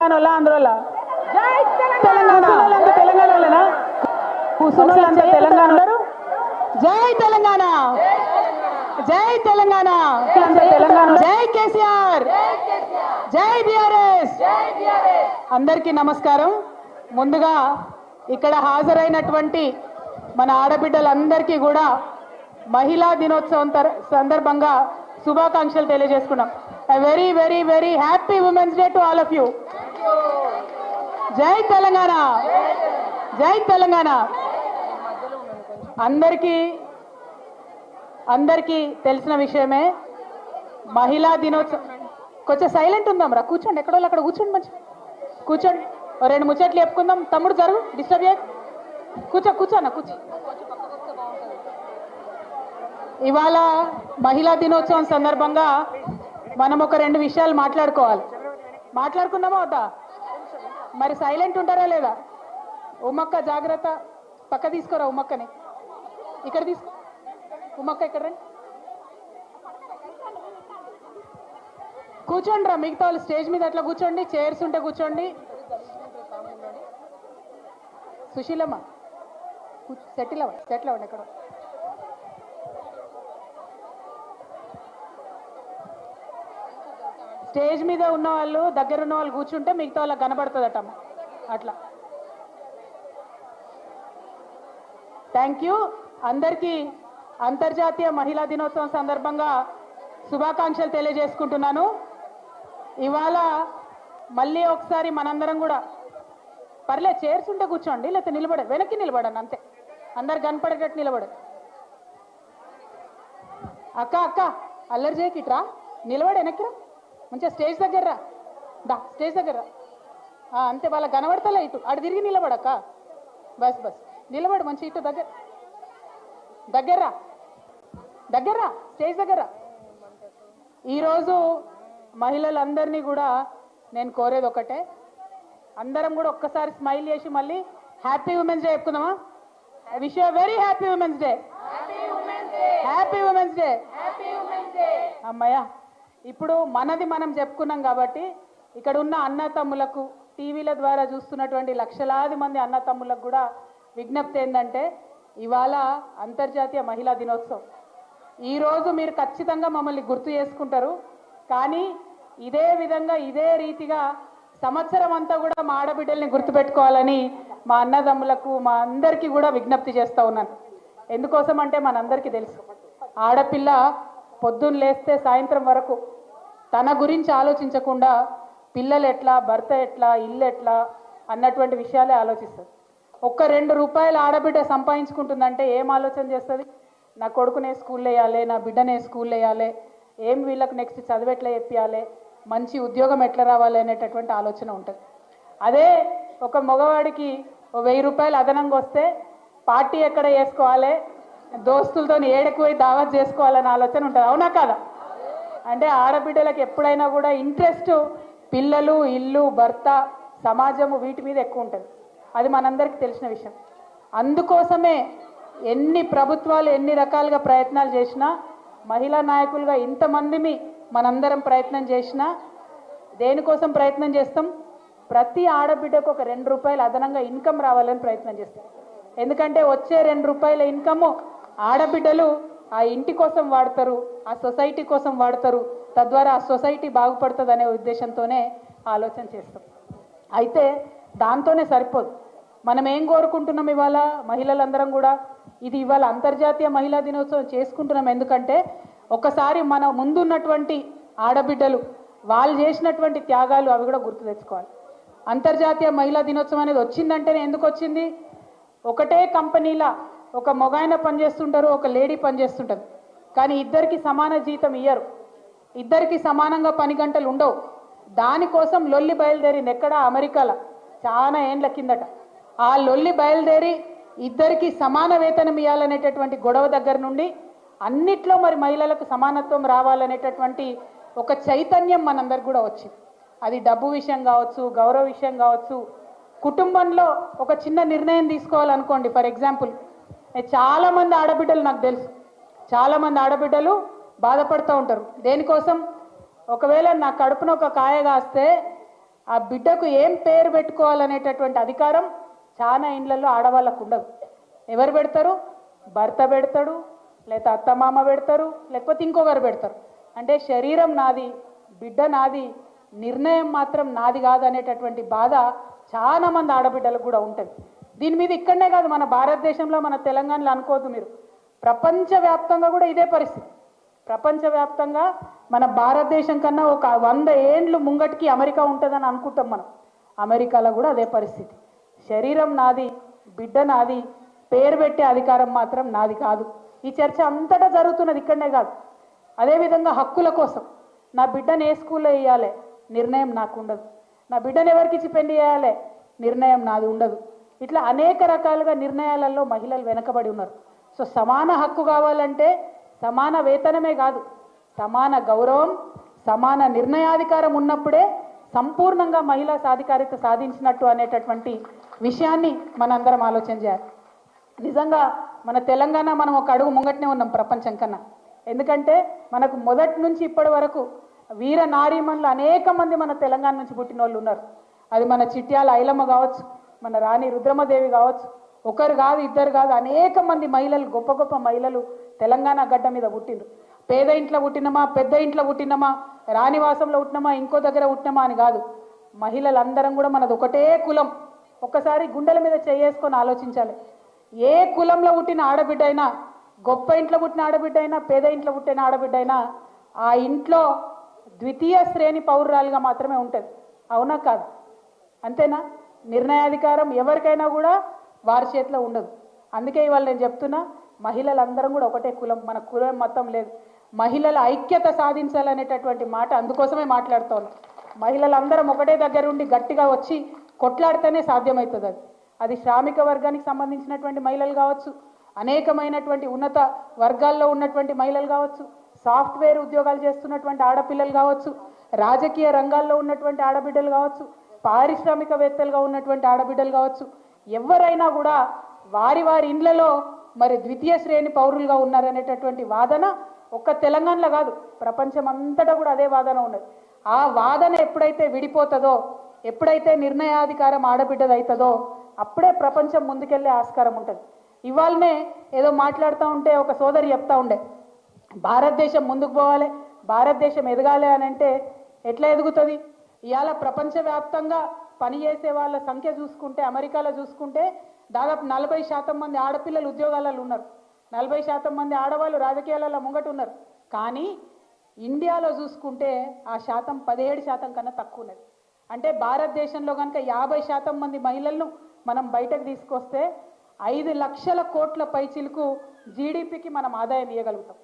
ఆంధ్రలో తెలంగాణ తెలంగాణలోనా కూర్చున్నోళ్ళంతా తెలంగాణ జై తెలంగాణ జై తెలంగాణ తెలంగాణ జై కేసీఆర్ జై బీఆర్ఎస్ అందరికీ నమస్కారం. ముందుగా ఇక్కడ హాజరైనటువంటి మన ఆడబిడ్డలందరికీ కూడా మహిళా దినోత్సవం సందర్భంగా శుభాకాంక్షలు తెలియజేసుకున్నాం. Very very very happy women's day to all of you. జై తెలంగాణ జై తెలంగాణ. అందరికీ తెలిసిన విషయమే మహిళా దినోత్సవం. కొంచెం సైలెంట్ ఉందాం రా, కూర్చోండి, ఎక్కడో అక్కడ కూర్చోండి, మంచి కూర్చోండి, రెండు ముచ్చట్లు చెప్పుకుందాం. తమ్ముడు జరుగు, డిస్టర్బ్ చేయ, కూర్చోన్న కూర్చో. ఇవాళ మహిళా దినోత్సవం సందర్భంగా మనం ఒక రెండు విషయాలు మాట్లాడుకుందామా వద్దా? మరి సైలెంట్ ఉంటారా లేదా? ఉమ్మక్క జాగ్రత్త, పక్క తీసుకోరా ఉమ్మక్కని, ఇక్కడ తీసుకో ఉమ్మక్క, ఇక్కడ రండి, కూర్చోండి రా. మిగతా వాళ్ళు స్టేజ్ మీద అట్లా కూర్చోండి, చైర్స్ ఉంటే కూర్చోండి. సుశీలమ్మ సెటిల్ అవ్వండి ఎక్కడ. స్టేజ్ మీద ఉన్న వాళ్ళు, దగ్గర ఉన్న వాళ్ళు కూర్చుంటే మిగతా వాళ్ళకి కనబడుతుందటమ్మ అట్లా. Thank you. అందరికీ అంతర్జాతీయ మహిళా దినోత్సవం సందర్భంగా శుభాకాంక్షలు తెలియజేసుకుంటున్నాను. ఇవాళ మళ్ళీ ఒకసారి మనందరం కూడా, పర్లే చైర్స్ ఉంటే కూర్చోండి, లేకపోతే నిలబడే, వెనక్కి నిలబడండి అంతే, అందరు కనపడేటట్టు నిలబడే. అక్క అల్లరి చేయకిట్రా, నిలబడి వెనక్కిరా, మంచిగా స్టేజ్ దగ్గర దా, స్టేజ్ దగ్గర అంతే. వాళ్ళకి కనబడతలే, ఇటు అటు తిరిగి నిలబడక్క, బస్ నిలబడు, మంచి ఇటు దగ్గర స్టేజ్ దగ్గర. ఈరోజు మహిళలందరినీ కూడా నేను కోరేది ఒకటే, అందరం కూడా ఒక్కసారి స్మైల్ చేసి మళ్ళీ హ్యాపీ ఉమెన్స్ డే చెప్పుకుందామా? Wish you very happy women's day. Happy women's day. అమ్మయ్య, ఇప్పుడు మనది మనం చెప్పుకున్నాం కాబట్టి ఇక్కడ ఉన్న అన్న తమ్ములకు, టీవీల ద్వారా చూస్తున్నటువంటి లక్షలాది మంది అన్న తమ్ములకు కూడా విజ్ఞప్తి ఏంటంటే, ఇవాళ అంతర్జాతీయ మహిళా దినోత్సవం. ఈరోజు మీరు ఖచ్చితంగా మమ్మల్ని గుర్తు చేసుకుంటారు, కానీ ఇదే విధంగా ఇదే రీతిగా సంవత్సరం అంతా కూడా మా ఆడబిడ్డల్ని గుర్తుపెట్టుకోవాలని మా అన్నదమ్ములకు, మా అందరికీ కూడా విజ్ఞప్తి చేస్తూ ఉన్నాను. ఎందుకోసం అంటే మనందరికీ తెలుసు, ఆడపిల్ల పొద్దున్న లేస్తే సాయంత్రం వరకు తన గురించి ఆలోచించకుండా పిల్లలు ఎట్లా, భర్త ఎట్లా, ఇల్లు ఎట్లా అన్నటువంటి విషయాలే ఆలోచిస్తుంది. ఒక్క 2 రూపాయలు ఆడబిడ్డ సంపాదించుకుంటుందంటే ఏం ఆలోచన చేస్తుంది? నా కొడుకునే స్కూల్లో వేయాలి, నా బిడ్డనే స్కూల్లో వేయాలి, ఏం వీళ్ళకి నెక్స్ట్ చదువు ఎట్లా చెప్పాలి, మంచి ఉద్యోగం ఎట్లా రావాలి అనేటటువంటి ఆలోచన ఉంటుంది. అదే ఒక మగవాడికి 1000 రూపాయలు అదనంగా వస్తే పార్టీ ఎక్కడ చేసుకోవాలి, దోస్తులతో ఏడకు పోయి దావత్ చేసుకోవాలనే ఆలోచన ఉంటుంది. అవునా కాదా? అంటే ఆడబిడ్డలకు ఎప్పుడైనా కూడా ఇంట్రెస్ట్ పిల్లలు, ఇల్లు, భర్త, సమాజము వీటి మీద ఎక్కువ ఉంటుంది. అది మనందరికీ తెలిసిన విషయం. అందుకోసమే ఎన్ని ప్రభుత్వాలు ఎన్ని రకాలుగా ప్రయత్నాలు చేసినా, మహిళా నాయకులుగా ఇంతమందిని మనందరం ప్రయత్నం చేసినా, దేనికోసం ప్రయత్నం చేస్తాం? ప్రతి ఆడబిడ్డకు ఒక 2 రూపాయలు అదనంగా ఇన్కమ్ రావాలని ప్రయత్నం చేస్తాం. ఎందుకంటే వచ్చే 2 రూపాయల ఇన్కమ్ ఆడబిడ్డలు ఆ ఇంటి కోసం వాడతారు, ఆ సొసైటీ కోసం వాడతారు, తద్వారా ఆ సొసైటీ బాగుపడుతుంది అనే ఉద్దేశంతోనే ఆలోచన చేస్తాం. అయితే దాంతోనే సరిపోదు. మనం ఏం కోరుకుంటున్నాం ఇవాళ మహిళలందరం కూడా? ఇది ఇవాళ అంతర్జాతీయ మహిళా దినోత్సవం చేసుకుంటున్నాం ఎందుకంటే, ఒకసారి మన ముందున్నటువంటి ఆడబిడ్డలు వాళ్ళు చేసినటువంటి త్యాగాలు అవి కూడా గుర్తు తెచ్చుకోవాలి. అంతర్జాతీయ మహిళా దినోత్సవం అనేది వచ్చిందంటేనే ఎందుకు వచ్చింది? ఒకటే కంపెనీలా ఒక మగాయన పనిచేస్తుంటారు, ఒక లేడీ పనిచేస్తుంటారు, కానీ ఇద్దరికి సమాన జీతం ఇయ్యరు, ఇద్దరికి సమానంగా పని గంటలు ఉండవు. దానికోసం లొల్లి బయలుదేరింది ఎక్కడ? అమెరికాలో చాలా ఏండ్ల కిందట. ఆ లొల్లి బయలుదేరి ఇద్దరికి సమాన వేతనం ఇవ్వాలనేటటువంటి గొడవ దగ్గర నుండి అన్నిట్లో మరి మహిళలకు సమానత్వం రావాలనేటటువంటి ఒక చైతన్యం మనందరికి కూడా వచ్చింది. అది డబ్బు విషయం కావచ్చు, గౌరవ విషయం కావచ్చు, కుటుంబంలో ఒక చిన్న నిర్ణయం తీసుకోవాలనుకోండి. ఫర్ ఎగ్జాంపుల్, చాలామంది ఆడబిడ్డలు నాకు తెలుసు, చాలామంది ఆడబిడ్డలు బాధపడుతూ ఉంటారు. దేనికోసం? ఒకవేళ నా కడుపున ఒక కాయ కాస్తే ఆ బిడ్డకు ఏం పేరు పెట్టుకోవాలనేటటువంటి అధికారం చాలా ఇండ్లలో ఆడవాళ్ళకు ఉండదు. ఎవరు పెడతారు? భర్త పెడతాడు, లేకపోతే అత్తమామ పెడతారు, లేకపోతే ఇంకొకరు పెడతారు. అంటే శరీరం నాది, బిడ్డ నాది, నిర్ణయం మాత్రం నాది కాదు అనేటటువంటి బాధ చాలా మంది ఆడబిడ్డలకు కూడా ఉంటుంది. దీని మీద ఇక్కడనే కాదు, మన భారతదేశంలో, మన తెలంగాణలో అనుకోవద్దు మీరు, ప్రపంచవ్యాప్తంగా కూడా ఇదే పరిస్థితి. ప్రపంచవ్యాప్తంగా మన భారతదేశం కన్నా ఒక 100 ఏండ్లు ముంగటికి అమెరికా ఉంటుందని అనుకుంటాం మనం. అమెరికాలో కూడా అదే పరిస్థితి. శరీరం నాది, బిడ్డ నాది, పేరు పెట్టే అధికారం మాత్రం నాది కాదు. ఈ చర్చ అంతటా జరుగుతున్నది, ఇక్కడనే కాదు. అదేవిధంగా హక్కుల కోసం నా బిడ్డను ఏ స్కూల్లో వేయాలి నిర్ణయం నాకు ఉండదు, నా బిడ్డను ఎవరికి ఇచ్చి పెళ్లి చేయాలి నిర్ణయం నాది ఉండదు. ఇట్లా అనేక రకాలుగా నిర్ణయాలలో మహిళలు వెనకబడి ఉన్నారు. సో సమాన హక్కు కావాలంటే సమాన వేతనమే కాదు, సమాన గౌరవం, సమాన నిర్ణయాధికారం ఉన్నప్పుడే సంపూర్ణంగా మహిళా సాధికారిత సాధించినట్టు అనేటటువంటి విషయాన్ని మనందరం ఆలోచన చేయాలి. నిజంగా మన తెలంగాణ మనం ఒక అడుగు ముంగట్నే ఉన్నాం ప్రపంచం కన్నా. ఎందుకంటే మనకు మొదటి నుంచి ఇప్పటి వరకు వీర నారీమణులు అనేక మంది మన తెలంగాణ నుంచి పుట్టిన వాళ్ళు ఉన్నారు. అది మన చిట్యాల ఐలమ్మ కావచ్చు, మన రాణి రుద్రమదేవి కావచ్చు, ఒకరు కాదు, ఇద్దరు కాదు, అనేక మంది మహిళలు, గొప్ప గొప్ప మహిళలు తెలంగాణ గడ్డ మీద పుట్టిండ్రు. పేద ఇంట్లో పుట్టినమా, పెద్ద ఇంట్లో పుట్టినమా, రాణివాసంలో పుట్టినమా, ఇంకో దగ్గర పుట్టినమా అని కాదు. మహిళలందరం కూడా మనది ఒకటే కులం. ఒక్కసారి గుండెల మీద చేసుకొని ఆలోచించాలి. ఏ కులంలో పుట్టిన ఆడబిడ్డ అయినా, గొప్ప ఇంట్లో పుట్టిన ఆడబిడ్డ అయినా, పేద ఇంట్లో పుట్టిన ఆడబిడ్డ అయినా ఆ ఇంట్లో ద్వితీయ శ్రేణి పౌరురాలుగా మాత్రమే ఉంటుంది. అవునా కాదు? అంతేనా? నిర్ణయాధికారం ఎవరికైనా కూడా వారి చేతిలో ఉండదు. అందుకే ఇవాళ నేను చెప్తున్నా, మహిళలందరం కూడా ఒకటే కులం, మన కులం మొత్తం లేదు. మహిళల ఐక్యత సాధించాలనేటటువంటి మాట అందుకోసమే మాట్లాడుతూ ఉన్నాం. మహిళలందరం ఒకటే దగ్గర ఉండి గట్టిగా వచ్చి కొట్లాడితేనే సాధ్యమవుతుంది. అది శ్రామిక వర్గానికి సంబంధించినటువంటి మహిళలు కావచ్చు, అనేకమైనటువంటి ఉన్నత వర్గాల్లో ఉన్నటువంటి మహిళలు కావచ్చు, సాఫ్ట్వేర్ ఉద్యోగాలు చేస్తున్నటువంటి ఆడపిల్లలు కావచ్చు, రాజకీయ రంగాల్లో ఉన్నటువంటి ఆడబిడ్డలు కావచ్చు, పారిశ్రామికవేత్తలుగా ఉన్నటువంటి ఆడబిడ్డలు కావచ్చు, ఎవరైనా కూడా వారి వారి ఇండ్లలో మరి ద్వితీయ శ్రేణి పౌరులుగా ఉన్నారనేటటువంటి వాదన ఒక్క తెలంగాణలో కాదు, ప్రపంచం అంతటా కూడా అదే వాదన ఉన్నది. ఆ వాదన ఎప్పుడైతే విడిపోతుందో, ఎప్పుడైతే నిర్ణయాధికారం ఆడబిడ్డది అవుతుందో అప్పుడే ప్రపంచం ముందుకెళ్లే ఆస్కారం ఉంటుంది. ఇవాళనే ఏదో మాట్లాడుతూ ఉంటే ఒక సోదరి చెప్తా ఉండే, భారతదేశం ముందుకు పోవాలి, భారతదేశం ఎదగాలి అని అంటే ఎట్లా ఎదుగుతుంది? ఇవాళ ప్రపంచవ్యాప్తంగా పనిచేసే వాళ్ళ సంఖ్య చూసుకుంటే, అమెరికాలో చూసుకుంటే దాదాపు 40% మంది ఆడపిల్లలు ఉద్యోగాలలో ఉన్నారు, 40% మంది ఆడవాళ్ళు రాజకీయాలలో ముంగట ఉన్నారు. కానీ ఇండియాలో చూసుకుంటే ఆ శాతం 17% కన్నా తక్కువ ఉన్నది. అంటే భారతదేశంలో కనుక 50% మంది మహిళలను మనం బయటకు తీసుకొస్తే 5 లక్షల కోట్ల పైచిలకు జీడిపికి మనం ఆదాయం ఇవ్వగలుగుతాం.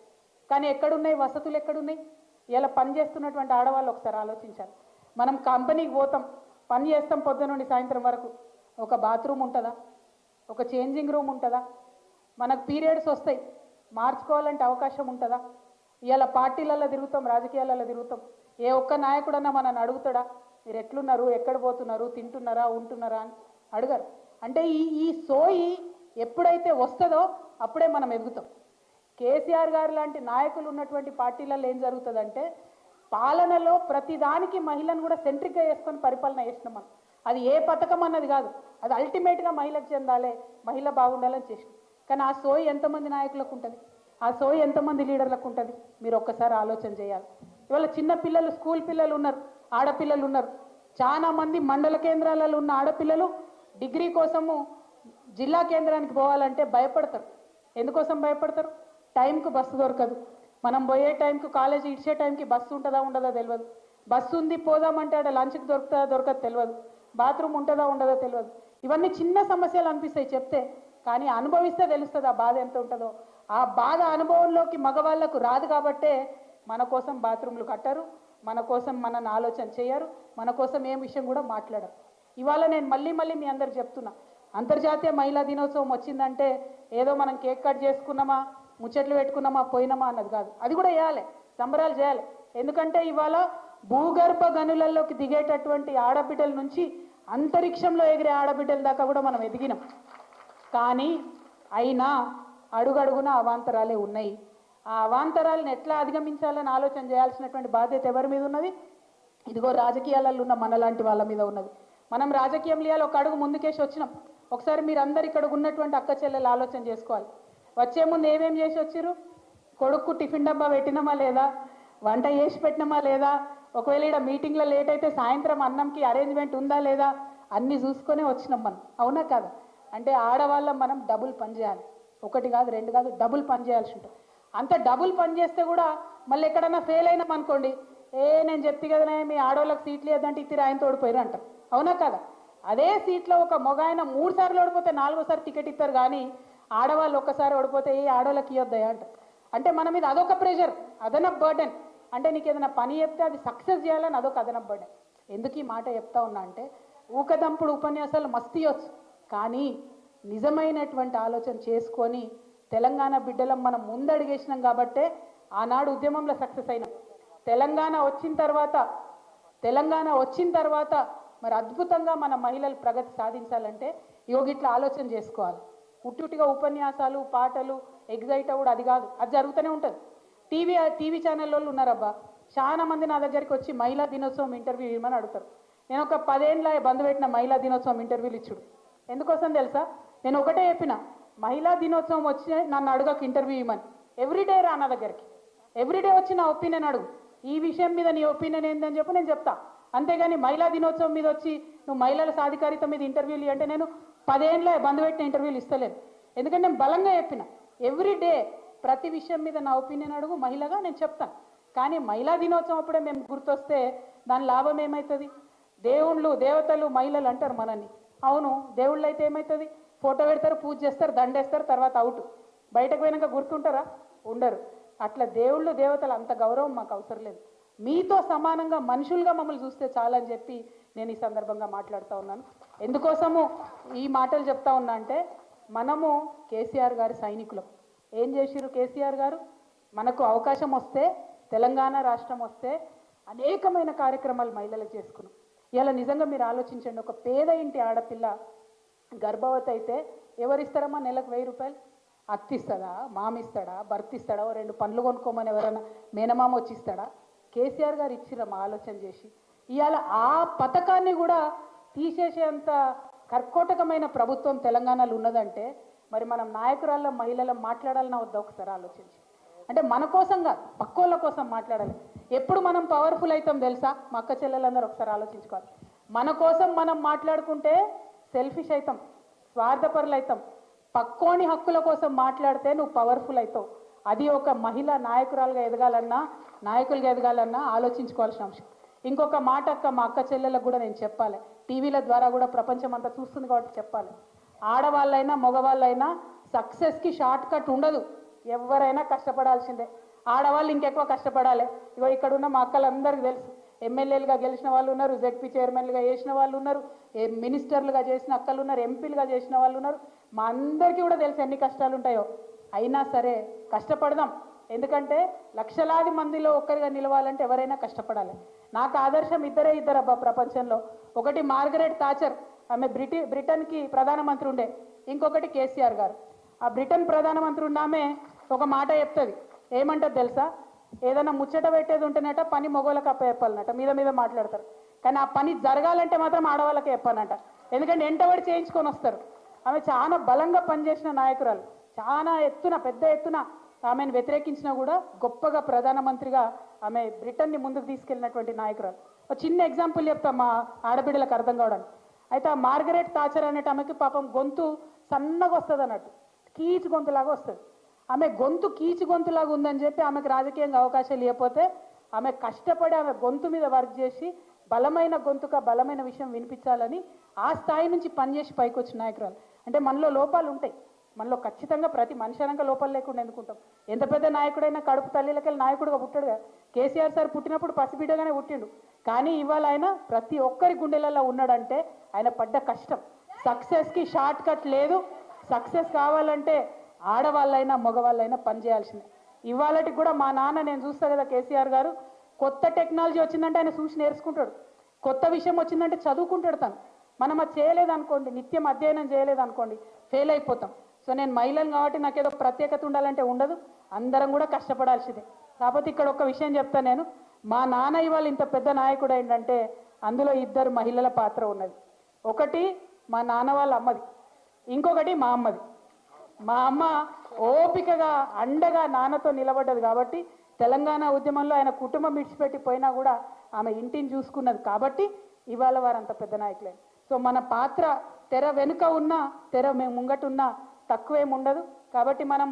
కానీ ఎక్కడున్నాయి వసతులు? ఎక్కడున్నాయి? ఇలా పని చేస్తున్నటువంటి ఆడవాళ్ళు ఒకసారి ఆలోచించాలి. మనం కంపెనీకి పోతాం, పని చేస్తాం పొద్దున నుండి సాయంత్రం వరకు. ఒక బాత్రూమ్ ఉంటుందా? ఒక చేంజింగ్ రూమ్ ఉంటుందా? మనకు పీరియడ్స్ వస్తాయి, మార్చుకోవాలంటే అవకాశం ఉంటుందా? ఇలా పార్టీలలో తిరుగుతాం, రాజకీయాలలో తిరుగుతాం, ఏ ఒక్క నాయకుడన్నా మనల్ని అడుగుతాడా మీరు ఎట్లున్నారు, ఎక్కడ పోతున్నారు, తింటున్నారా, ఉంటున్నారా అని? అడగరు. అంటే ఈ సోయి ఎప్పుడైతే వస్తుందో అప్పుడే మనం ఎదుగుతాం. కేసీఆర్ గారు లాంటి నాయకులు ఉన్నటువంటి పార్టీలలో ఏం జరుగుతుందంటే, పాలనలో ప్రతిదానికి మహిళను కూడా సెంట్రిక్గా చేసుకొని పరిపాలన చేసినాం మనం. అది ఏ పథకం అన్నది కాదు, అది అల్టిమేట్గా మహిళకు చెందాలి, మహిళ బాగుండాలని చేసినాం. కానీ ఆ సోయి ఎంతమంది నాయకులకు ఉంటుంది? ఆ సోయి ఎంతమంది లీడర్లకు ఉంటుంది? మీరు ఒక్కసారి ఆలోచన చేయాలి. ఇవాళ చిన్న పిల్లలు, స్కూల్ పిల్లలు ఉన్నారు, ఆడపిల్లలు ఉన్నారు. చాలా మంది మండల కేంద్రాలలో ఉన్న ఆడపిల్లలు డిగ్రీ కోసము జిల్లా కేంద్రానికి పోవాలంటే భయపడతారు. ఎందుకోసం భయపడతారు? టైంకు బస్సు దొరకదు. మనం పోయే టైంకు, కాలేజీ ఇచ్చే టైంకి బస్సు ఉంటుందా ఉండదో తెలియదు. బస్సు ఉంది పోదామంటే ఆడ లంచ్కి దొరుకుతుందా దొరకదు తెలియదు. బాత్రూమ్ ఉంటుందా ఉండదో తెలియదు. ఇవన్నీ చిన్న సమస్యలు అనిపిస్తాయి చెప్తే, కానీ అనుభవిస్తే తెలుస్తుంది ఆ బాధ ఎంత ఉంటుందో. ఆ బాధ అనుభవంలోకి మగవాళ్లకు రాదు కాబట్టే మన కోసం బాత్రూమ్లు కట్టరు, మన కోసం మనల్ని ఆలోచన చేయరు, మన కోసం ఏం విషయం కూడా మాట్లాడరు. ఇవాళ నేను మళ్ళీ మీ అందరు చెప్తున్నా, అంతర్జాతీయ మహిళా దినోత్సవం వచ్చిందంటే ఏదో మనం కేక్ కట్ చేసుకున్నామా, ముచ్చట్లు పెట్టుకున్నామా, పోయినామా అన్నది కాదు. అది కూడా చేయాలి, సంబరాలు చేయాలి. ఎందుకంటే ఇవాళ భూగర్భ గనులలోకి దిగేటటువంటి ఆడబిడ్డల నుంచి అంతరిక్షంలో ఎగిరే ఆడబిడ్డల దాకా కూడా మనం ఎదిగినాం. కానీ అయినా అడుగడుగున అవాంతరాలే ఉన్నాయి. ఆ అవాంతరాలను ఎట్లా అధిగమించాలని ఆలోచన చేయాల్సినటువంటి బాధ్యత ఎవరి మీద ఉన్నది? ఇదిగో రాజకీయాలలో ఉన్న మనలాంటి వాళ్ళ మీద ఉన్నది. మనం రాజకీయంలో ఒక అడుగు ముందుకేసి వచ్చినాం. ఒకసారి మీరు అందరు ఇక్కడ ఉన్నటువంటి అక్క చెల్లెలు ఆలోచన చేసుకోవాలి. వచ్చే ముందు ఏమేం చేసి వచ్చిర్రు? కొడుకు టిఫిన్ డబ్బా పెట్టినామా లేదా, వంట చేసి పెట్టినామా లేదా, ఒకవేళ ఇక్కడ మీటింగ్లో లేట్ అయితే సాయంత్రం అన్నంకి అరేంజ్మెంట్ ఉందా లేదా, అన్నీ చూసుకొనే వచ్చినాం మనం. అవునా కాదా? అంటే ఆడవాళ్ళం మనం డబుల్ పని చేయాలి. ఒకటి కాదు, రెండు కాదు, డబుల్ పని చేయాల్సి ఉంటుంది. అంత డబుల్ పని చేస్తే కూడా మళ్ళీ ఎక్కడన్నా ఫెయిల్ అయినాం అనుకోండి, నేను చెప్తే కదనే మీ ఆడవాళ్ళకి సీట్లు ఇద్దంటే ఇద్దరు ఆయన తోడిపోయారు అంటారు. అవునా కదా? అదే సీట్లో ఒక మగ ఆయన 3 సార్లు ఓడిపోతే 4వ సారి టికెట్ ఇస్తారు, కానీ ఆడవాళ్ళు ఒక్కసారి ఓడిపోతే ఏ ఆడవాళ్ళకి ఇవ్వద్దా అంటారు. అంటే మన మీద అదొక ప్రెషర్, అదనపు బర్డెన్. అంటే నీకు ఏదైనా పని చెప్తే అది సక్సెస్ చేయాలని అదొక అదనపు బర్డెన్. ఎందుకు ఈ మాట చెప్తా ఉన్నా అంటే, ఊకదంపుడు ఉపన్యాసాలు మస్తు ఇవ్వచ్చు, కానీ నిజమైనటువంటి ఆలోచన చేసుకొని తెలంగాణ బిడ్డలం మనం ముందడిగేసినాం కాబట్టే ఆనాడు ఉద్యమంలో సక్సెస్ అయినాం. తెలంగాణ వచ్చిన తర్వాత మరి అద్భుతంగా మన మహిళలు ప్రగతి సాధించాలంటే ఇట్లా ఆలోచన చేసుకోవాలి. ఉట్టుగా ఉపన్యాసాలు, పాటలు, ఎగ్జైట్ అవ్వడు అది కాదు, అది జరుగుతూనే ఉంటుంది. టీవీ ఛానల్ వాళ్ళు ఉన్నారబ్బా, చాలా మంది నా దగ్గరికి వచ్చి మహిళా దినోత్సవం ఇంటర్వ్యూ ఇవ్వమని అడుగుతారు. నేను ఒక 10 ఏళ్ళ బంద్ పెట్టిన మహిళా దినోత్సవం ఇంటర్వ్యూలు ఇచ్చుడు. ఎందుకోసం తెలుసా? నేను ఒకటే చెప్పిన, మహిళా దినోత్సవం వచ్చి నన్ను అడగక ఇంటర్వ్యూ ఇవ్వమని. ఎవ్రీడే రా నా దగ్గరికి, ఎవ్రీడే వచ్చి నా ఒపీనియన్ అడుగు, ఈ విషయం మీద నీ ఒపీనియన్ ఏందని చెప్పి నేను చెప్తా. అంతేగాని మహిళా దినోత్సవం మీద వచ్చి నువ్వు మహిళల సాధికారిత మీద ఇంటర్వ్యూలు అంటే నేను 10 ఏళ్ళ బంద్ పెట్టిన ఇంటర్వ్యూలు ఇస్తలేను. ఎందుకంటే నేను బలంగా చెప్పిన, ఎవ్రీడే ప్రతి విషయం మీద నా ఒపీనియన్ అడుగు, మహిళగా నేను చెప్తాను. కానీ మహిళా దినోత్సవం అప్పుడే మేము గుర్తొస్తే దాని లాభం ఏమవుతుంది? దేవుళ్ళు, దేవతలు, మహిళలు అంటారు మనల్ని. అవును, దేవుళ్ళు అయితే ఏమవుతుంది? ఫోటో పెడతారు, పూజ చేస్తారు, దండేస్తారు, తర్వాత అవుట్. బయటకు పోయినాక గుర్తుంటారా? ఉండరు. అట్లా దేవుళ్ళు, దేవతలు అంత గౌరవం మాకు అవసరం లేదు. మీతో సమానంగా మనుషులుగా మమ్మల్ని చూస్తే చాలని చెప్పి నేను ఈ సందర్భంగా మాట్లాడుతూ ఉన్నాను. ఎందుకోసము ఈ మాటలు చెప్తా ఉన్నా అంటే, మనము కేసీఆర్ గారి సైనికులం. ఏం చేసిరు కేసీఆర్ గారు? మనకు అవకాశం వస్తే, తెలంగాణ రాష్ట్రం వస్తే అనేకమైన కార్యక్రమాలు మహిళలకు చేసుకున్నాం. ఇలా నిజంగా మీరు ఆలోచించండి, ఒక పేద ఇంటి ఆడపిల్ల గర్భవతి అయితే ఎవరిస్తారమ్మా నెలకు 1000 రూపాయలు? అత్తిస్తాడా, మామిస్తాడా, భర్త ఇస్తాడా, 2 పండ్లు కొనుక్కోమని ఎవరైనా మేనమామ వచ్చి ఇస్తాడా? కేసీఆర్ గారు ఇచ్చిరమ్మా ఆలోచన చేసి. ఇవాళ ఆ పథకాన్ని కూడా తీసేసేంత కర్కోటకమైన ప్రభుత్వం తెలంగాణలో ఉన్నదంటే మరి మనం నాయకురాళ్ళ, మహిళల మాట్లాడాలన్నా వద్దా? ఒకసారి ఆలోచించి. అంటే మన కోసం కాదు, పక్కోళ్ళ కోసం మాట్లాడాలి. ఎప్పుడు మనం పవర్ఫుల్ అవుతాం తెలుసా? మా అక్క చెల్లెలందరూ ఒకసారి ఆలోచించుకోవాలి. మన కోసం మనం మాట్లాడుకుంటే సెల్ఫిష్ అవుతాం, స్వార్థపరులు అవుతాం. పక్కోని హక్కుల కోసం మాట్లాడితే నువ్వు పవర్ఫుల్ అవుతావు. అది ఒక మహిళ నాయకురాలుగా ఎదగాలన్నా, నాయకులుగా ఎదగాలన్నా ఆలోచించుకోవాల్సిన అంశం. ఇంకొక మాట అక్క, మా అక్క చెల్లెలకు కూడా నేను చెప్పాలి, టీవీల ద్వారా కూడా ప్రపంచం అంతా చూస్తుంది కాబట్టి చెప్పాలి. ఆడవాళ్ళైనా మగవాళ్ళైనా సక్సెస్కి షార్ట్ కట్ ఉండదు. ఎవరైనా కష్టపడాల్సిందే. ఆడవాళ్ళు ఇంకెక్కువ కష్టపడాలి. ఇగో ఇక్కడ ఉన్న మా అక్కలందరికీ తెలుసు, ఎమ్మెల్యేలుగా గెలిచిన వాళ్ళు ఉన్నారు, జెడ్పీ చైర్మన్లుగా చేసిన వాళ్ళు ఉన్నారు, మినిస్టర్లుగా చేసిన అక్కలు ఉన్నారు, ఎంపీలుగా చేసిన వాళ్ళు ఉన్నారు. మా అందరికీ కూడా తెలుసు ఎన్ని కష్టాలు ఉంటాయో. అయినా సరే కష్టపడదాం. ఎందుకంటే లక్షలాది మందిలో ఒక్కరిగా నిలవాలంటే ఎవరైనా కష్టపడాలి. నాకు ఆదర్శం ఇద్దరు అబ్బా ప్రపంచంలో. ఒకటి మార్గరెట్ థాచర్, ఆమె బ్రిటన్కి ప్రధానమంత్రి ఉండే. ఇంకొకటి కేసీఆర్ గారు. ఆ బ్రిటన్ ప్రధానమంత్రి ఉన్న ఆమె ఒక మాట చెప్తుంది. ఏమంటది తెలుసా? ఏదైనా ముచ్చట పెట్టేది ఉంటేనట పని మగవాళ్ళకి చెప్పాలన్నట, మీద మాట్లాడతారు. కానీ ఆ పని జరగాలంటే మాత్రం ఆడవాళ్ళకే చెప్పానంట. ఎందుకంటే ఎంటబడి చేయించుకొని వస్తారు. ఆమె చాలా బలంగా పనిచేసిన నాయకురాలు. చాలా పెద్ద ఎత్తున ఆమెను వ్యతిరేకించినా కూడా గొప్పగా ప్రధానమంత్రిగా ఆమె బ్రిటన్ని ముందుకు తీసుకెళ్ళినటువంటి నాయకురాలు. ఒక చిన్న ఎగ్జాంపుల్ చెప్తా మా ఆడబిడ్డలకు అర్థం కావడానికి. అయితే ఆ మార్గరెట్ థాచర్ అనేట ఆమెకి పాపం గొంతు సన్నగా వస్తుంది అన్నట్టు, కీచు గొంతులాగా వస్తుంది. ఆమె గొంతు కీచు గొంతులాగా ఉందని చెప్పి ఆమెకు రాజకీయంగా అవకాశాలు ఇవ్వకపోతే ఆమె కష్టపడి ఆమె గొంతు మీద వర్క్ చేసి బలమైన గొంతుక, బలమైన విషయం వినిపించాలని ఆ స్థాయి నుంచి పనిచేసి పైకి వచ్చిన నాయకురాలు. అంటే మనలో లోపాలు ఉంటాయి, మనలో ఖచ్చితంగా ప్రతి మనిషి అనక లోపాలు లేకుండా ఎందుకుంటాం. ఎంత పెద్ద నాయకుడైనా కడుపు తల్లిలకెళ్ళి నాయకుడుగా పుట్టాడుగా. కేసీఆర్ సార్ పుట్టినప్పుడు పసిబిడ్డగానే పుట్టిండు, కానీ ఇవాళ ఆయన ప్రతి ఒక్కరి గుండెలలో ఉన్నాడంటే ఆయన పడ్డ కష్టం. సక్సెస్కి షార్ట్ కట్ లేదు. సక్సెస్ కావాలంటే ఆడవాళ్ళైనా మగవాళ్ళైనా పనిచేయాల్సిందే. ఇవాళకి కూడా మా నాన్న, నేను చూస్తా కదా కేసీఆర్ గారు, కొత్త టెక్నాలజీ వచ్చిందంటే ఆయన చూసి నేర్చుకుంటాడు. కొత్త విషయం వచ్చిందంటే చదువుకుంటాడు తను. మనం అది చేయలేదనుకోండి, నిత్యం అధ్యయనం చేయలేదనుకోండి, ఫెయిల్ అయిపోతాం. సో నేను మహిళను కాబట్టి నాకు ఏదో ప్రత్యేకత ఉండాలంటే ఉండదు. అందరం కూడా కష్టపడాల్సిందే. కాకపోతే ఇక్కడ ఒక విషయం చెప్తాను నేను, మా నాన్న ఇవాళ ఇంత పెద్ద నాయకుడు ఏంటంటే అందులో ఇద్దరు మహిళల పాత్ర ఉన్నది. ఒకటి మా నాన్న వాళ్ళ అమ్మది, ఇంకొకటి మా అమ్మది. మా అమ్మ ఓపికగా అండగా నాన్నతో నిలబడ్డది కాబట్టి తెలంగాణ ఉద్యమంలో ఆయన కుటుంబం విడిచిపెట్టి పోయినా కూడా ఆమె ఇంటిని చూసుకున్నది కాబట్టి ఇవాళ వారంత పెద్ద నాయకులే. సో మన పాత్ర తెర వెనుక ఉన్నా తెర ముంగటున్నా తక్కువేం ఉండదు. కాబట్టి మనం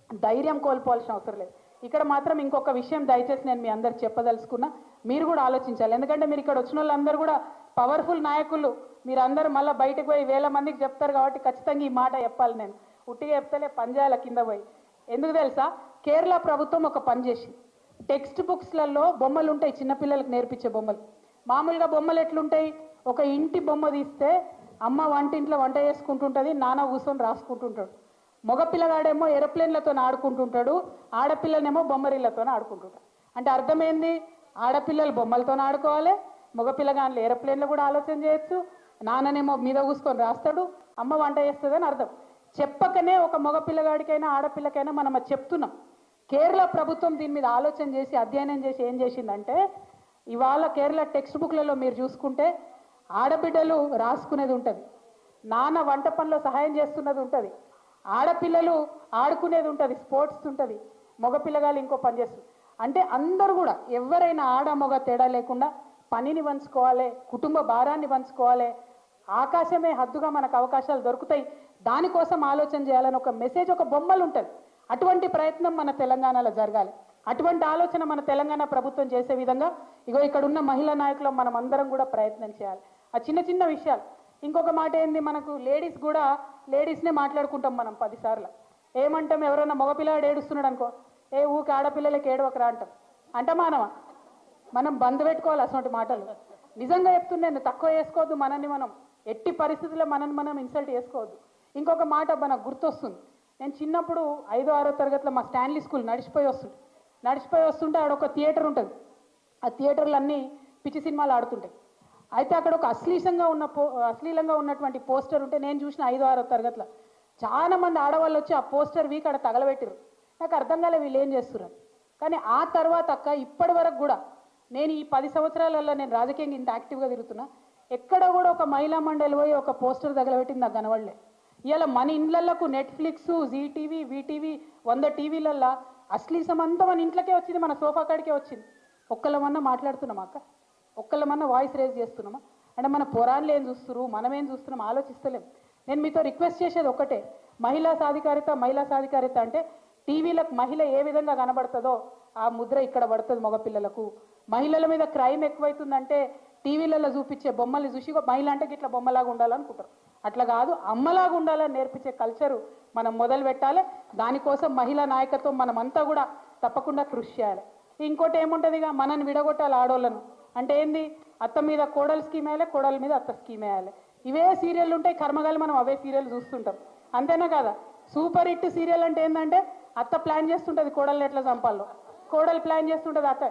ధైర్యం కోల్పోవాల్సిన అవసరం లేదు. ఇక్కడ మాత్రం ఇంకొక విషయం దయచేసి నేను మీ అందరికి చెప్పదలుచుకున్నా, మీరు కూడా ఆలోచించాలి. ఎందుకంటే మీరు ఇక్కడ వచ్చిన వాళ్ళందరూ కూడా పవర్ఫుల్ నాయకులు, మీరందరూ మళ్ళీ బయటకు పోయి వేల మందికి చెప్తారు కాబట్టి ఖచ్చితంగా ఈ మాట చెప్పాలి. నేను ఉట్టిగా చెప్తలే, పంజాల కింద పోయి. ఎందుకు తెలుసా, కేరళ ప్రభుత్వం ఒక పని చేసింది. టెక్స్ట్ బుక్స్లలో బొమ్మలు ఉంటాయి, చిన్నపిల్లలకు నేర్పించే బొమ్మలు. మామూలుగా బొమ్మలు ఎట్లుంటాయి, ఒక ఇంటి బొమ్మ తీస్తే అమ్మ వంటింట్లో వంట చేసుకుంటుంటుంది, నాన్న కూర్చొని రాసుకుంటుంటాడు. మగపిల్లగాడేమో ఏరోప్లేన్లతో ఆడుకుంటుంటాడు, ఆడపిల్లనేమో బొమ్మరిళ్లతో ఆడుకుంటుంటాడు. అంటే అర్థమైంది, ఆడపిల్లలు బొమ్మలతో ఆడుకోవాలి, మగపిల్లగాళ్ళు ఏరోప్లేన్లో కూడా ఆలోచన చేయొచ్చు, నాన్ననేమో మీద కూసుకొని రాస్తాడు, అమ్మ వంట చేస్తుందని అర్థం. చెప్పకనే ఒక మగపిల్లగాడికైనా ఆడపిల్లకైనా మనం అది చెప్తున్నాం. కేరళ ప్రభుత్వం దీని మీద ఆలోచన చేసి అధ్యయనం చేసి ఏం చేసిందంటే, ఇవాళ కేరళ టెక్స్ట్ బుక్లలో మీరు చూసుకుంటే ఆడబిడ్డలు రాసుకునేది ఉంటుంది, నాన్న వంట పనిలో సహాయం చేస్తున్నది ఉంటుంది, ఆడపిల్లలు ఆడుకునేది ఉంటుంది, స్పోర్ట్స్ ఉంటుంది, మగపిల్లగాళ్ళు ఇంకో పని చేస్తుంది. అంటే అందరూ కూడా ఎవరైనా ఆడ మగ తేడా లేకుండా పనిని పంచుకోవాలి, కుటుంబ భారాన్ని పంచుకోవాలి, ఆకాశమే హద్దుగా మనకు అవకాశాలు దొరుకుతాయి, దానికోసం ఆలోచన చేయాలని ఒక మెసేజ్, ఒక బొమ్మలు ఉంటుంది. అటువంటి ప్రయత్నం మన తెలంగాణలో జరగాలి. అటువంటి ఆలోచన మన తెలంగాణ ప్రభుత్వం చేసే విధంగా ఇగో ఇక్కడ ఉన్న మహిళా నాయకులు మనం అందరం కూడా ప్రయత్నం చేయాలి. ఆ చిన్న చిన్న విషయాలు. ఇంకొక మాట ఏంది, మనకు లేడీస్ కూడా లేడీస్నే మాట్లాడుకుంటాం మనం 10 సార్లు. ఏమంటాం, ఎవరైనా మగపిల్లాడు ఏడుస్తున్నాడు అనుకో, ఏ ఊకి ఆడపిల్లలకి ఏడవకరా అంటాం. అంటమానమా? మనం బంద్ పెట్టుకోవాలి అసలు మాటలు. నిజంగా చెప్తున్నాను, తక్కువ చేసుకోవద్దు మనల్ని మనం, ఎట్టి పరిస్థితుల్లో మనల్ని మనం ఇన్సల్ట్ చేసుకోవద్దు. ఇంకొక మాట మనకు గుర్తొస్తుంది, నేను చిన్నప్పుడు 5వ 6వ తరగతిలో మా స్టాన్లీ స్కూల్ నడిచిపోయి వస్తుంటే ఆడ ఒక థియేటర్ ఉంటుంది. ఆ థియేటర్లు అన్నీ పిచ్చి సినిమాలు ఆడుతుంటాయి. అయితే అక్కడ ఒక అశ్లీలంగా ఉన్నటువంటి పోస్టర్ ఉంటే నేను చూసిన 5వ 6వ తరగతిలో చాలా మంది ఆడవాళ్ళు వచ్చి ఆ పోస్టర్ వీక్ అక్కడ తగలబెట్టిరు. నాకు అర్థం కాలే వీళ్ళు ఏం చేస్తున్నారు. కానీ ఆ తర్వాత ఇప్పటి వరకు కూడా నేను ఈ 10 సంవత్సరాలలో నేను రాజకీయంగా ఇంత యాక్టివ్గా తిరుగుతున్నా, ఎక్కడ కూడా ఒక మహిళా మండలి పోయి ఒక పోస్టర్ తగలబెట్టింది నాకు కనవడలే. ఇవాళ మన ఇండ్లకు నెట్ఫ్లిక్స్, జీటీవీ, వీటీవీ, 100 టీవీలల్లో అశ్లీసం అంతా మన ఇంట్లోకే వచ్చింది, మన సోఫా కాడికే వచ్చింది. ఒక్కళ్ళమన్నా మాట్లాడుతున్నామా అక్క? ఒక్కళ్ళమన్నా వాయిస్ రేజ్ చేస్తున్నామా? అంటే మన పురాణాలు ఏం చూస్తున్నారు, మనం ఏం చూస్తున్నాం ఆలోచిస్తలేం. నేను మీతో రిక్వెస్ట్ చేసేది ఒకటే, మహిళా సాధికారిత అంటే టీవీలకు మహిళ ఏ విధంగా కనబడుతుందో ఆ ముద్ర ఇక్కడ పడుతుంది మగపిల్లలకు. మహిళల మీద క్రైమ్ ఎక్కువైతుందంటే టీవీలలో చూపించే బొమ్మల్ని చూసి మహిళ అంటే ఇట్లా బొమ్మలాగా ఉండాలనుకుంటారు. అట్లా కాదు, అమ్మలాగా ఉండాలని నేర్పించే కల్చరు మనం మొదలు పెట్టాలి. దానికోసం మహిళా నాయకత్వం మనమంతా కూడా తప్పకుండా కృషి చేయాలి. ఇంకోటి ఏముంటుంది, ఇక మనని విడగొట్టాలి ఆడోళ్ళను. అంటే ఏంది, అత్త మీద కోడలు స్కీమ్ వేయాలి, కోడల మీద అత్త స్కీమ్ వేయాలి. ఇవే సీరియల్ ఉంటాయి, కర్మగాలి మనం అవే సీరియల్ చూస్తుంటాం. అంతేనా కదా? సూపర్ హిట్ సీరియల్ అంటే ఏంటంటే అత్త ప్లాన్ చేస్తుంటుంది కోడల్ని ఎట్లా చంపాలో, కోడలు ప్లాన్ చేస్తుంటుంది అత్త.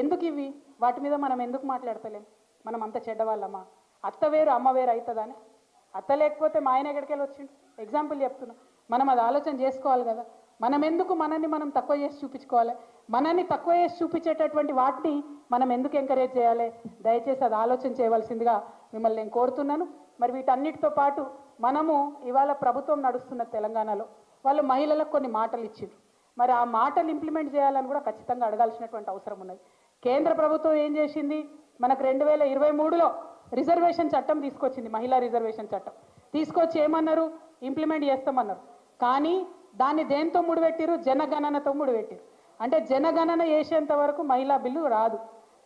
ఎందుకు ఇవి? వాటి మీద మనం ఎందుకు మాట్లాడతలేం? మనం అంత చెడ్డవాళ్ళమ్మా? అత్త వేరు అమ్మ వేరు అవుతుందని? అత్త లేకపోతే మా ఆయన ఎక్కడికి వెళ్ళి వచ్చిండు? ఎగ్జాంపుల్ చెప్తున్నా. మనం అది ఆలోచన చేసుకోవాలి కదా. మనం ఎందుకు మనల్ని మనం తక్కువ చేసి చూపించుకోవాలి? మనల్ని తక్కువ చేసి చూపించేటటువంటి వాటిని మనం ఎందుకు ఎంకరేజ్ చేయాలి? దయచేసి అది ఆలోచన చేయవలసిందిగా మిమ్మల్ని నేను కోరుతున్నాను. మరి వీటన్నిటితో పాటు మనము ఇవాళ ప్రభుత్వం నడుస్తున్న తెలంగాణలో వాళ్ళు మహిళలకు కొన్ని మాటలు ఇచ్చిండ్రు. మరి ఆ మాటలు ఇంప్లిమెంట్ చేయాలని కూడా ఖచ్చితంగా అడగాల్సినటువంటి అవసరం ఉన్నది. కేంద్ర ప్రభుత్వం ఏం చేసింది, మనకు 2023లో రిజర్వేషన్ చట్టం తీసుకొచ్చింది, మహిళా రిజర్వేషన్ చట్టం తీసుకొచ్చి ఏమన్నారు, ఇంప్లిమెంట్ చేస్తామన్నారు. కానీ దాన్ని దేంతో ముడిపెట్టిరు? జనగణనతో ముడిపెట్టిరు. అంటే జనగణన చేసేంత వరకు మహిళా బిల్లు రాదు.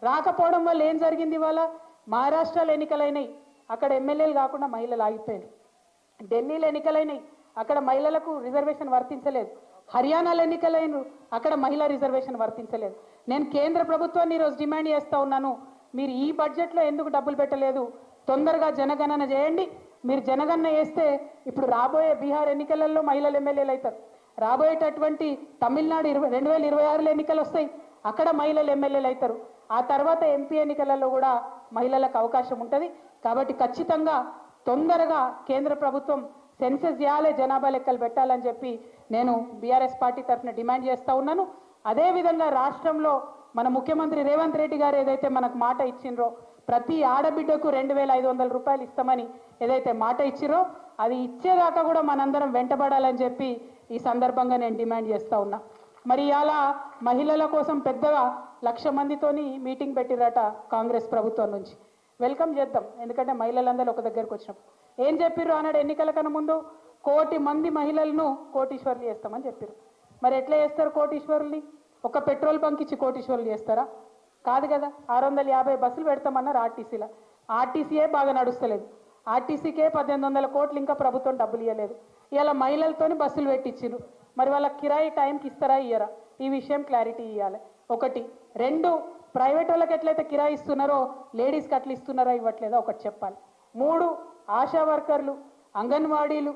రాకపోవడం వల్ల ఏం జరిగింది, ఇవాళ మహారాష్ట్రలో ఎన్నికలైనాయి, అక్కడ ఎమ్మెల్యేలు కాకుండా మహిళలు ఆగిపోయారు. ఢిల్లీలో ఎన్నికలైనాయి, అక్కడ మహిళలకు రిజర్వేషన్ వర్తించలేదు. హర్యానాలో ఎన్నికలైన, అక్కడ మహిళా రిజర్వేషన్ వర్తించలేదు. నేను కేంద్ర ప్రభుత్వాన్ని ఈరోజు డిమాండ్ చేస్తూ ఉన్నాను, మీరు ఈ బడ్జెట్లో ఎందుకు డబ్బులు పెట్టలేదు? తొందరగా జనగణన చేయండి. మీరు జనగణన చేస్తే ఇప్పుడు రాబోయే బీహార్ ఎన్నికలలో మహిళలు ఎమ్మెల్యేలు అవుతారు. రాబోయేటటువంటి తమిళనాడు 2026లో ఎన్నికలు వస్తాయి, అక్కడ మహిళలు ఎమ్మెల్యేలు అవుతారు. ఆ తర్వాత ఎంపీ ఎన్నికలలో కూడా మహిళలకు అవకాశం ఉంటుంది. కాబట్టి ఖచ్చితంగా తొందరగా కేంద్ర ప్రభుత్వం సెన్సెస్ చేయాలి, జనాభా లెక్కలు పెట్టాలని చెప్పి నేను బీఆర్ఎస్ పార్టీ తరఫున డిమాండ్ చేస్తూ ఉన్నాను. అదేవిధంగా రాష్ట్రంలో మన ముఖ్యమంత్రి రేవంత్ రెడ్డి గారు ఏదైతే మనకు మాట ఇచ్చిండ్రో ప్రతి ఆడబిడ్డకు 2,500 రూపాయలు ఇస్తామని ఏదైతే మాట ఇచ్చిరో అది ఇచ్చేదాకా కూడా మనందరం వెంటబడాలని చెప్పి ఈ సందర్భంగా నేను డిమాండ్ చేస్తా ఉన్నా. మరి ఇవాళ మహిళల కోసం పెద్దగా 1,00,000 మందితోని మీటింగ్ పెట్టిరట కాంగ్రెస్ ప్రభుత్వం నుంచి. వెల్కమ్ చేద్దాం, ఎందుకంటే మహిళలందరూ ఒక దగ్గరకు వచ్చినప్పుడు ఏం చెప్పిర్రు అన్నాడు ఎన్నికల కన్నా ముందు 1,00,00,000 మంది మహిళలను కోటీశ్వర్లు చేస్తామని చెప్పారు. మరి ఎట్లా చేస్తారు కోటీశ్వరుల్ని? ఒక పెట్రోల్ బంక్ ఇచ్చి కోటీశ్వరులు చేస్తారా? కాదు కదా. 650 బస్సులు పెడతామన్నారు ఆర్టీసీలో. ఆర్టీసీయే బాగా నడుస్తలేదు. ఆర్టీసీకే 1,800 కోట్లు ఇంకా ప్రభుత్వం డబ్బులు ఇవ్వలేదు. ఇలా మహిళలతోని బస్సులు పెట్టించారు. మరి వాళ్ళ కిరాయి టైంకి ఇస్తారా ఇయ్యరా? ఈ విషయం క్లారిటీ ఇవ్వాలి. 1. 2, ప్రైవేట్ వాళ్ళకి ఎట్లయితే కిరాయి ఇస్తున్నారో లేడీస్కి అట్లా ఇస్తున్నారా ఇవ్వట్లేదా ఒకటి చెప్పాలి. 3, ఆశా వర్కర్లు, అంగన్వాడీలు,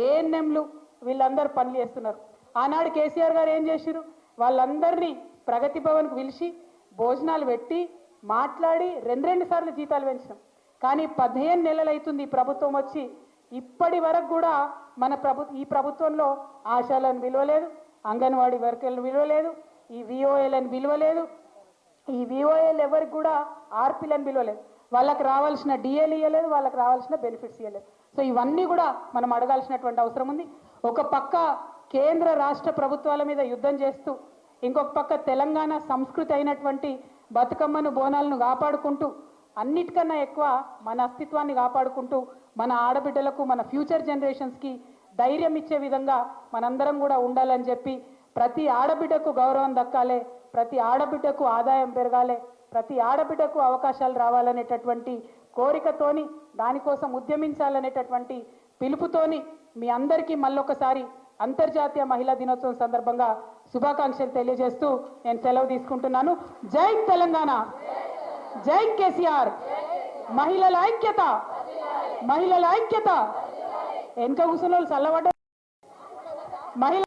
ఏఎన్ఎంలు వీళ్ళందరూ పనులు చేస్తున్నారు. ఆనాడు కేసీఆర్ గారు ఏం చేసిరు? వాళ్ళందరినీ ప్రగతి భవన్కు పిలిచి భోజనాలు పెట్టి మాట్లాడి 2 సార్లు జీతాలు పెంచినాం. కానీ 15 నెలలు అవుతుంది ఈ ప్రభుత్వం వచ్చి, ఇప్పటి వరకు కూడా మన ఈ ప్రభుత్వంలో ఆశాలను విలువలేదు, అంగన్వాడీ వర్కర్లను విలువలేదు, ఈ విఓఏలను విలువలేదు, ఈ విఓఏలు ఎవరికి కూడా ఆర్పీలను విలువలేదు. వాళ్ళకి రావాల్సిన డిఏలు ఇవ్వలేదు, వాళ్ళకి రావాల్సిన బెనిఫిట్స్ ఇవ్వలేదు. సో ఇవన్నీ కూడా మనం అడగాల్సినటువంటి అవసరం ఉంది. ఒక పక్క కేంద్ర రాష్ట్ర ప్రభుత్వాల మీద యుద్ధం చేస్తూ, ఇంకొక పక్క తెలంగాణ సంస్కృతి అయినటువంటి బతుకమ్మను బోనాలను కాపాడుకుంటూ, అన్నిటికన్నా ఎక్కువ మన అస్తిత్వాన్ని కాపాడుకుంటూ మన ఆడబిడ్డలకు మన ఫ్యూచర్ జనరేషన్స్కి ధైర్యం ఇచ్చే విధంగా మనందరం కూడా ఉండాలని చెప్పి, ప్రతి ఆడబిడ్డకు గౌరవం దక్కాలి, ప్రతి ఆడబిడ్డకు ఆదాయం పెరగాలి, ప్రతి ఆడబిడ్డకు అవకాశాలు రావాలనేటటువంటి కోరికతోని, దానికోసం ఉద్యమించాలనేటటువంటి పిలుపుతోని మీ అందరికీ మళ్ళొకసారి అంతర్జాతీయ మహిళా దినోత్సవం సందర్భంగా శుభాకాంక్షలు తెలియజేస్తూ నేను సెలవు తీసుకుంటున్నాను. జై తెలంగాణ, జై కేసీఆర్, మహిళల ఐక్యత, మహిళల ఐక్యత. వెనుక కూర్చున్న వాళ్ళు చల్లబడ్డ మహిళ